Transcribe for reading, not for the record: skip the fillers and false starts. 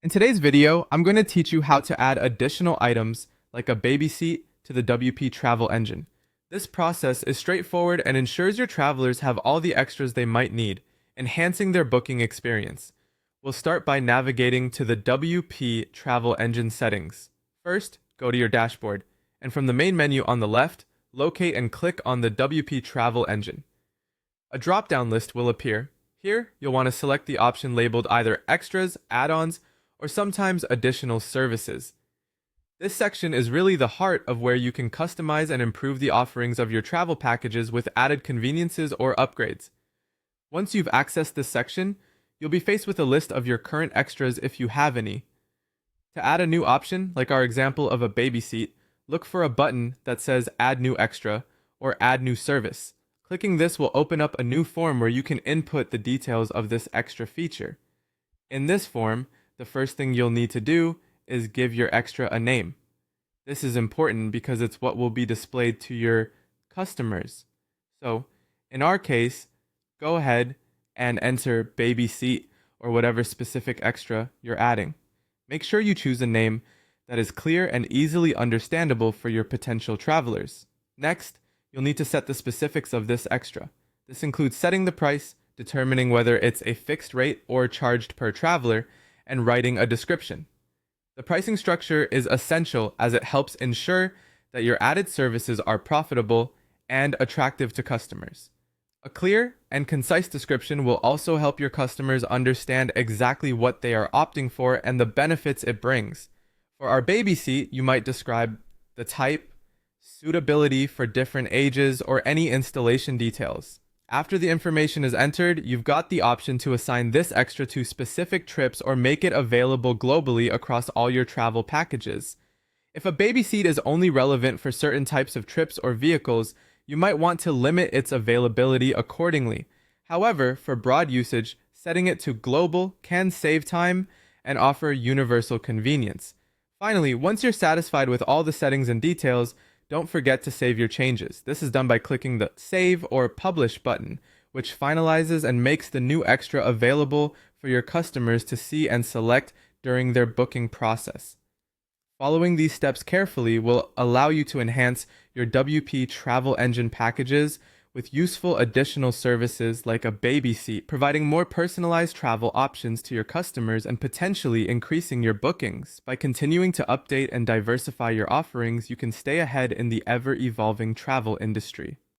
In today's video, I'm going to teach you how to add additional items like a baby seat to the WP travel engine. This process is straightforward and ensures your travelers have all the extras they might need, enhancing their booking experience. We'll start by navigating to the WP travel engine settings. First, go to your dashboard, and from the main menu on the left, locate and click on the WP travel engine. A drop-down list will appear. Here, you'll want to select the option labeled either Extras, Add-ons, or sometimes Additional Services. This section is really the heart of where you can customize and improve the offerings of your travel packages with added conveniences or upgrades. Once you've accessed this section, you'll be faced with a list of your current extras if you have any. To add a new option, like our example of a baby seat, look for a button that says Add New Extra or Add New Service. Clicking this will open up a new form where you can input the details of this extra feature. In this form, the first thing you'll need to do is give your extra a name. This is important because it's what will be displayed to your customers. So, in our case, go ahead and enter baby seat or whatever specific extra you're adding. Make sure you choose a name that is clear and easily understandable for your potential travelers. Next, you'll need to set the specifics of this extra. This includes setting the price, determining whether it's a fixed rate or charged per traveler, and writing a description. The pricing structure is essential as it helps ensure that your added services are profitable and attractive to customers. A clear and concise description will also help your customers understand exactly what they are opting for and the benefits it brings. For our baby seat, you might describe the type, suitability for different ages, or any installation details. After the information is entered, you've got the option to assign this extra to specific trips or make it available globally across all your travel packages. If a baby seat is only relevant for certain types of trips or vehicles, you might want to limit its availability accordingly. However, for broad usage, setting it to global can save time and offer universal convenience. Finally, once you're satisfied with all the settings and details, don't forget to save your changes. This is done by clicking the Save or Publish button, which finalizes and makes the new extra available for your customers to see and select during their booking process. Following these steps carefully will allow you to enhance your WP travel engine packages with useful additional services like a baby seat, providing more personalized travel options to your customers and potentially increasing your bookings. By continuing to update and diversify your offerings, you can stay ahead in the ever-evolving travel industry.